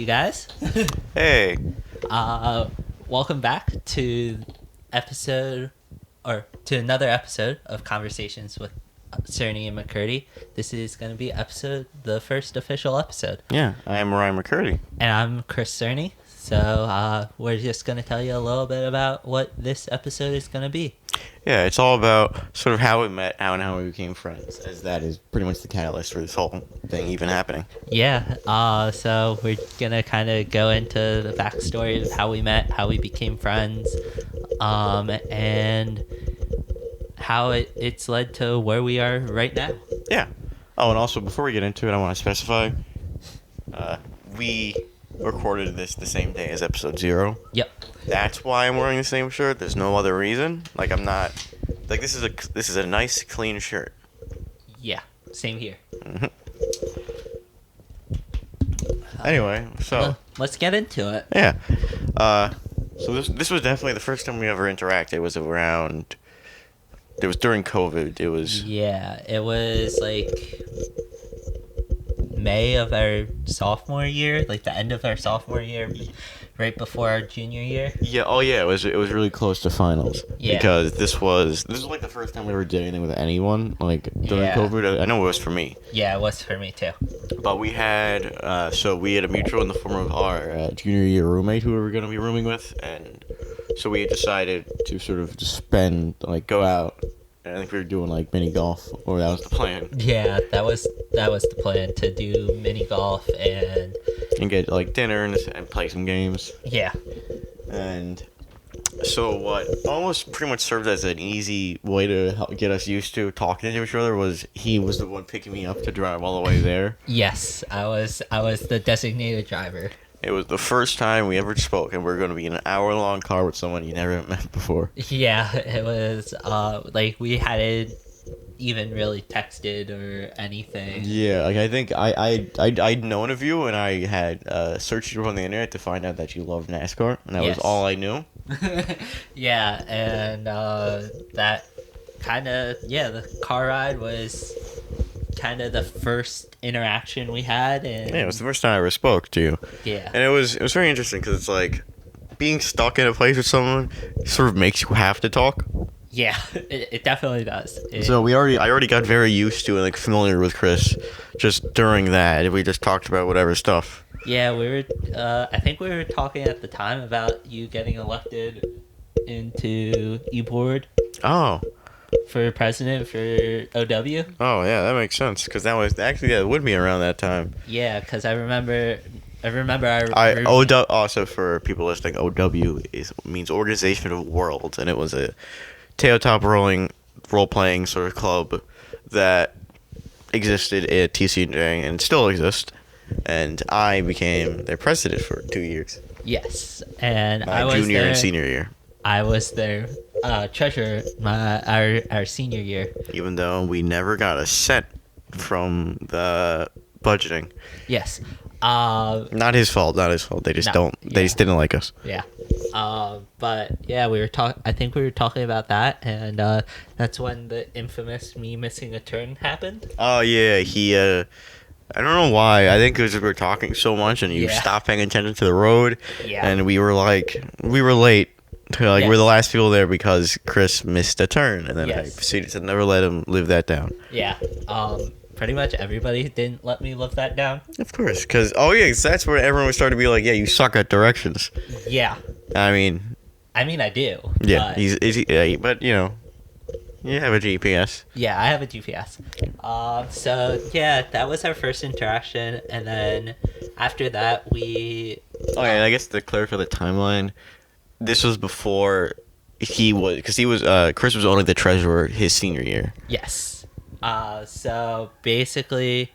guys. Hey. Welcome back to another episode of Conversations with Cerny and McCurdy. This is going to be the first official episode. Yeah, I am Ryan McCurdy. And I'm Chris Cerny. So we're just going to tell you a little bit about what this episode is going to be. Yeah, it's all about sort of how we met, how we became friends, as that is pretty much the catalyst for this whole thing even happening. Yeah, so we're going to kind of go into the backstory of how we met, how we became friends, and how it's led to where we are right now. Yeah. Oh, and also, before we get into it, I want to specify, we recorded this the same day as episode 0. Yep. That's why I'm wearing the same shirt. There's no other reason. Like, I'm not... Like, this is a nice, clean shirt. Yeah, same here. Mm-hmm. Anyway, so... let's get into it. Yeah. So this was definitely the first time we ever interacted. It was during COVID. It was... Yeah, it was, like... May of our sophomore year, like the end of our sophomore year, right before our junior year. Yeah, it was really close to finals. Yeah. Because this was like the first time we ever did anything with anyone, like during COVID. I know it was for me. Yeah, it was for me too. But we had a mutual in the form of our junior year roommate who we were gonna be rooming with, and so we had decided to sort of just go out. I think we were doing like mini golf, or that was the plan. Yeah, that was the plan, to do mini golf and get like dinner and play some games. Yeah. And so what almost pretty much served as an easy way to help get us used to talking to each other was he was the one picking me up to drive all the way there. Yes, I was the designated driver. It was the first time we ever spoke, and we're going to be in an hour-long car with someone you never met before. Yeah, it was, like, we hadn't even really texted or anything. Yeah, like, I think I'd known of you, and I had searched you on the internet to find out that you loved NASCAR, and that was all I knew. Yeah, and that kind of, the car ride was kind of the first interaction we had, and yeah, it was the first time I ever spoke to you. Yeah, and it was very interesting because it's like being stuck in a place with someone sort of makes you have to talk. Yeah, it definitely does. So I already got very used to and like familiar with Chris just during that. We just talked about whatever stuff. Yeah, we were. I think we were talking at the time about you getting elected into e-board. Oh. For president for OW. Oh yeah, that makes sense because that was actually it would be around that time. Yeah, because I remember. Also for people listening, OW means Organization of Worlds, and it was a tabletop role playing sort of club that existed at TCJ and still exists. And I became their president for 2 years. Yes, and I was junior and senior year. I was their treasurer our senior year. Even though we never got a cent from the budgeting. Yes. Not his fault. They just They just didn't like us. Yeah. But yeah, I think we were talking about that, and that's when the infamous me missing a turn happened. Oh yeah, he. I don't know why. I think it was we were talking so much, and you stopped paying attention to the road. Yeah. And we were late. We're the last people there because Chris missed a turn, and then I proceeded to never let him live that down. Yeah. Pretty much everybody didn't let me live that down. Of course, because that's where everyone would start to be like, yeah, you suck at directions. Yeah. I mean, I do. Yeah, but you know, you have a GPS. Yeah, I have a GPS. So yeah, that was our first interaction, and then after that we. Okay, I guess to clarify the timeline, this was before Chris was only the treasurer his senior year. Yes. So basically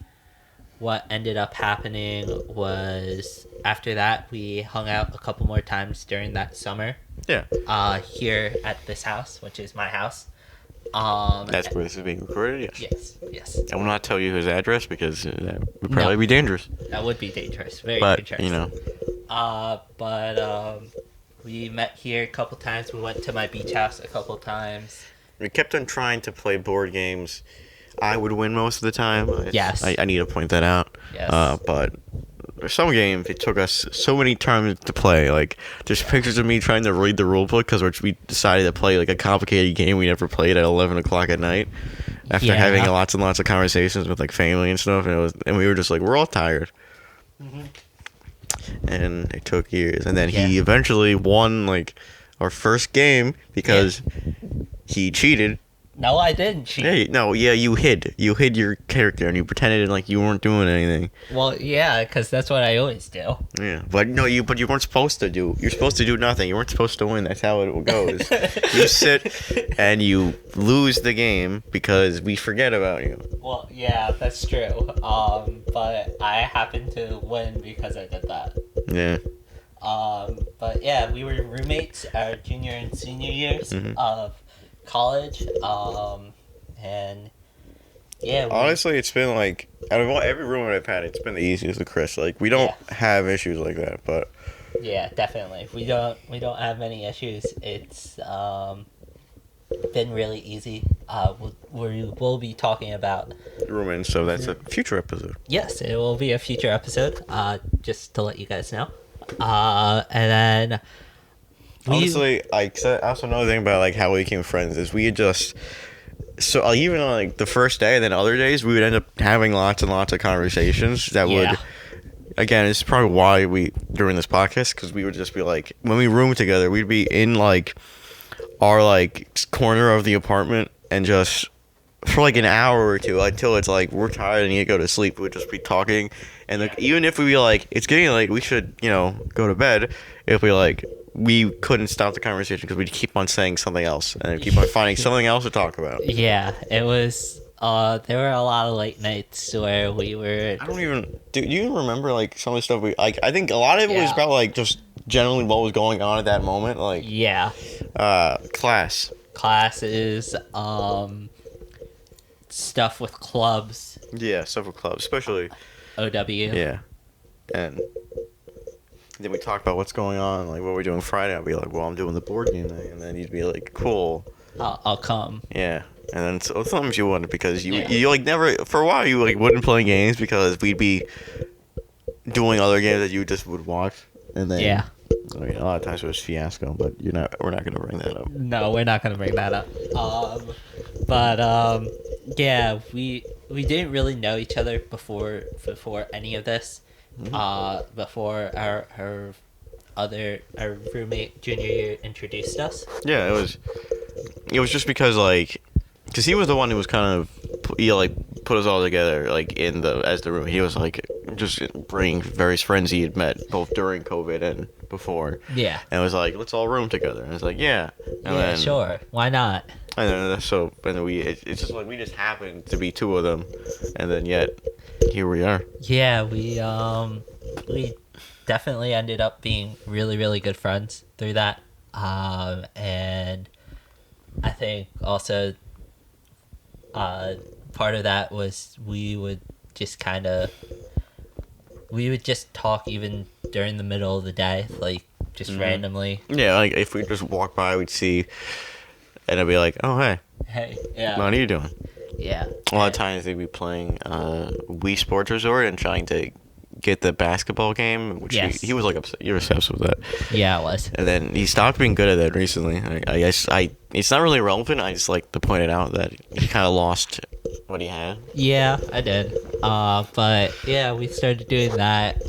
what ended up happening was after that we hung out a couple more times during that summer. Yeah. Here at this house, which is my house. That's where this is being recorded, yes. Yes. I will not tell you his address because that would probably be dangerous. That would be dangerous. Very dangerous. You know. We met here a couple times. We went to my beach house a couple times. We kept on trying to play board games. I would win most of the time. Yes. I need to point that out. Yes. But some games it took us so many times to play. Like, there's pictures of me trying to read the rule book because we decided to play like a complicated game we never played at 11 o'clock at night after having Yeah. lots and lots of conversations with like family and stuff. And we were just like, we're all tired. And it took years. And then he Yeah. eventually won like our first game because he cheated. No, I didn't cheat. Hey, no, yeah, you hid your character and you pretended like you weren't doing anything. Well, yeah, because that's what I always do. Yeah, but no, you weren't supposed to do. You're supposed to do nothing. You weren't supposed to win. That's how it goes. You sit and you lose the game because we forget about you. Well, yeah, that's true. But I happened to win because I did that. Yeah. But yeah, we were roommates our junior and senior years of college. And yeah, Honestly, it's been like out of every roommate I've had, it's been the easiest with Chris. Like we don't have issues like that, but yeah, definitely. We don't have many issues. It's been really easy. We'll be talking about. roommates. So that's a future episode. Yes, it will be a future episode. Just to let you guys know. And then Honestly, I also know the thing about like how we became friends is we had just even on like the first day and then other days we would end up having lots and lots of conversations that would. Again, it's probably why we doing this podcast because we would just be like when we roomed together, we'd be in like our like corner of the apartment and just for like an hour or two until it's like we're tired and need to go to sleep. We'd just be talking, and like even if we be like it's getting like we should go to bed, if we couldn't stop the conversation because we'd keep on saying something else and keep on finding something else to talk about. yeah, it was. There were a lot of late nights where we were. I don't even. Do you remember like some of the stuff we like? I think a lot of it was Yeah. about like just generally what was going on at that moment. Like Yeah, class. classes, stuff with clubs, Yeah, several clubs, especially. OW. Yeah, and then we talk about what's going on, like what we're doing Friday. I'll be like, well, I'm doing the board game night, and then you'd be like, cool. I'll come. Yeah. And then sometimes you wouldn't because you Yeah. you like never for a while you like wouldn't play games because we'd be doing other games that you just would watch and then Yeah. I mean, a lot of times it was fiasco, but we're not gonna bring that up. No, we're not gonna bring that up. Yeah, we didn't really know each other before any of this. Before our roommate junior year introduced us. Yeah, it was just because like because he was the one who was kind of put us all together like in the as the room. He was like just bringing various friends he had met both during COVID and before. Yeah. And it was like, let's all room together. And it's like, yeah. And Yeah, sure. Why not? And then it's just like we just happened to be two of them, and then yet here we are. Yeah, we definitely ended up being really, really good friends through that. And I think also part of that was we would just talk even during the middle of the day, like just randomly. Yeah, like if we just walk by, we'd see, and I'd be like, oh hey, Hey, yeah, what are you doing? yeah. A lot of times they'd be playing Wii Sports Resort and trying to get the basketball game, which Yes. he was like upset. You were obsessed with that. Yeah, it was. And then he stopped being good at that recently. I guess it's not really relevant. I just like to point it out that he kind of lost what he had. Yeah, I did. But yeah, we started doing that.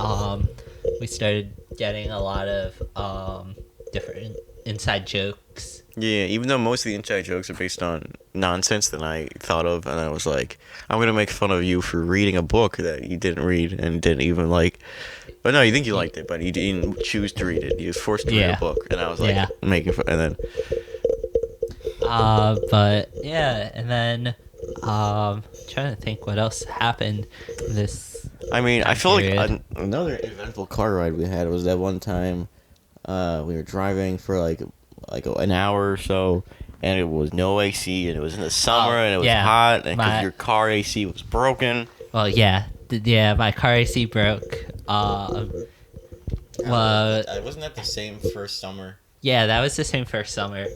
We started getting a lot of different inside jokes. Yeah, even though most of the inside jokes are based on nonsense that I thought of, and I was like, I'm gonna make fun of you for reading a book that you didn't read and didn't even like. But no, you think you liked it, but you didn't choose to read it. You was forced to read Yeah. a book, and I was like, Yeah. making fun, and then But yeah, and then trying to think what else happened this. I mean, I feel like Period. another eventful car ride we had was that one time we were driving for like an hour or so, and it was no AC, and it was in the summer, and it was yeah. hot, and because My- your car AC was broken. Well, yeah, my car AC broke. Well, Wasn't that the same first summer? yeah, that was the same first summer,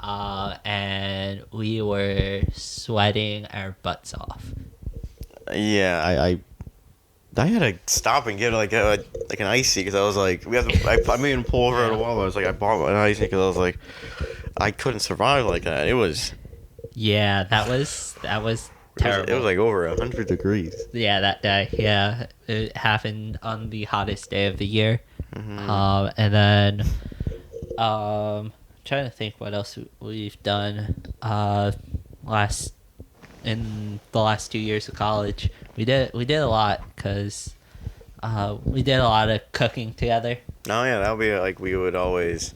and we were sweating our butts off. Yeah, I I had to stop and get like an icy because I was like, we have to. I made him pull over at a wall. I was like, I bought an icy because I was like, I couldn't survive like that. It was Yeah, that was terrible. it was like over 100 degrees. Yeah, that day. Yeah, it happened on the hottest day of the year. Mm-hmm. And then trying to think what else we've done last in the last 2 years of college. We did a lot because we did a lot of cooking together. Oh yeah, that would be like we would always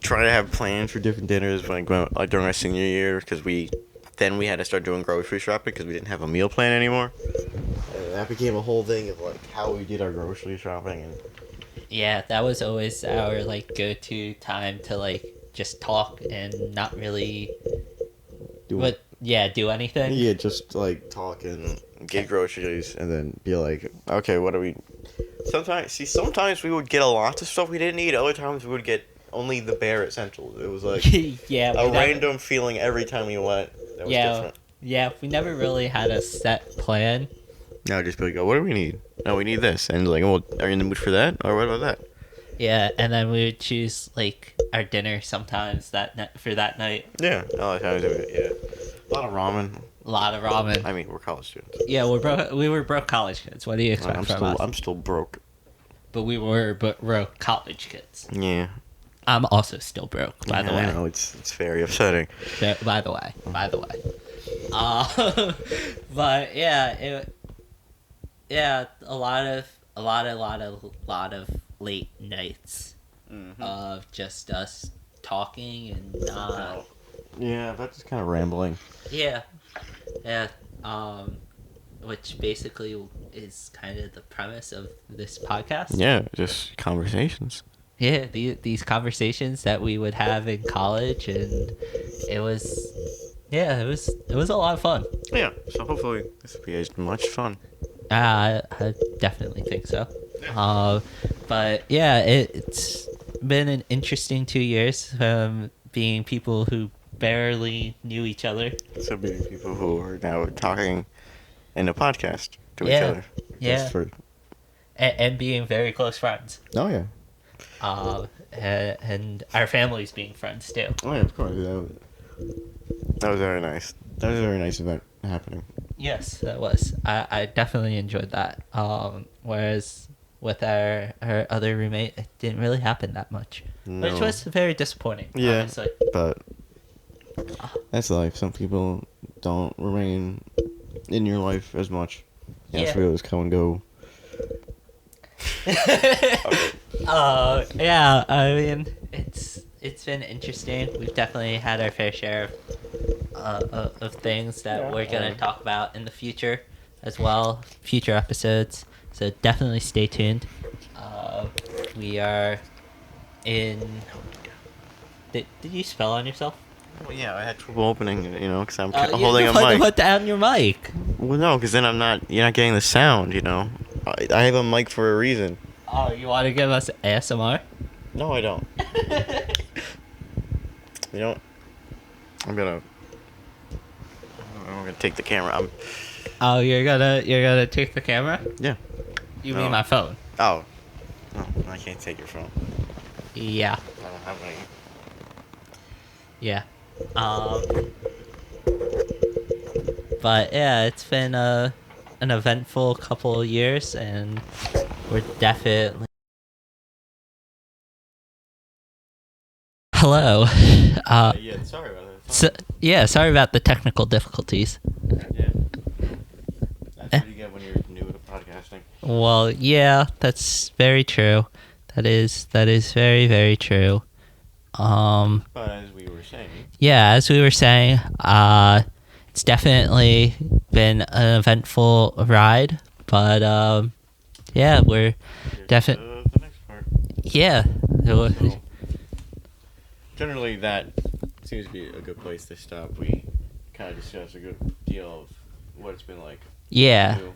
try to have plans for different dinners like during our senior year because we had to start doing grocery shopping because we didn't have a meal plan anymore. And that became a whole thing of like how we did our grocery shopping and. Yeah, that was always our like go-to time to like just talk and not really do anything. Yeah, just like talk and get groceries and then be like, okay, what do we? Sometimes we would get a lot of stuff we didn't need. Other times we would get only the bare essentials. It was like Yeah, a random feeling every time we went. That was different. Yeah, we never really had a set plan. No, just be like, oh, what do we need? No, we need this, and like, well, are you in the mood for that, or what about that? Yeah, and then we would choose like our dinner sometimes for that night. Yeah, a lot of times a lot of ramen. A lot of ramen. I mean, we're college students. Yeah, we were broke college kids. What do you expect from us? I'm still broke. But we were broke college kids. Yeah. I'm also still broke, by the way. I know, it's very upsetting. By the way. But yeah, a lot of late nights of just us talking and not. Yeah, that's just kind of rambling. Yeah. Which basically is kind of the premise of this podcast. Yeah, just conversations. Yeah, these conversations that we would have in college, and it was a lot of fun. Yeah, so hopefully this will be as much fun. I definitely think so. But yeah, it's been an interesting 2 years, being people who barely knew each other. So being people who are now talking in a podcast to each other. Yeah. And being very close friends. Oh yeah. And our families being friends too. Oh yeah, of course. That was very nice. That was a very nice event happening. Yes, that was. I definitely enjoyed that. Whereas with our other roommate, it didn't really happen that much, which was very disappointing. Yeah, honestly. but that's life. Some people don't remain in your life as much. Yeah, so those come and go. Yeah. I mean, it's been interesting. We've definitely had our fair share of things that we're gonna talk about in the future as well, future episodes. So definitely stay tuned. We are in. Did you spell on yourself? Well, yeah, I had trouble opening it, because I'm holding a mic. mic. Put down your mic. Well, no, because then you're not getting the sound, I have a mic for a reason. Oh, you want to give us ASMR? No, I don't. I'm gonna take the camera. Oh, you're gonna take the camera? Yeah. You mean my phone? Oh. No, I can't take your phone. Yeah. I don't have any. Yeah. But yeah, it's been an eventful couple of years, and we're definitely. Hello. Yeah, sorry about that. Sorry about the technical difficulties. Yeah. That's what you get when you're new to podcasting. Well, yeah, that's very true. That is very, very true. But as we were saying. Yeah, as we were saying, it's definitely been an eventful ride, but yeah, we're definitely. The next part. Yeah. So, generally, that seems to be a good place to stop. We kind of discussed a good deal of what it's been like. Yeah. So,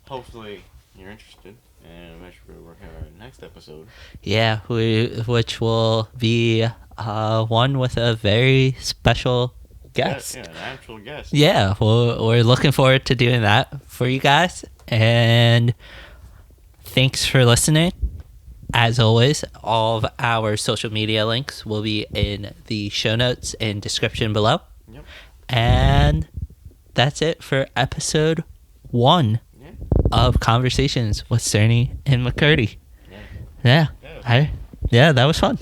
hopefully, you're interested, and eventually we'll work on our next episode. Yeah, which will be one with a very special guest. Yeah, an actual guest. Yeah, well, we're looking forward to doing that for you guys. And thanks for listening. As always, all of our social media links will be in the show notes and description below. Yep. And that's it for episode 1 of Conversations with Cerny and McCurdy. Yeah, that was fun.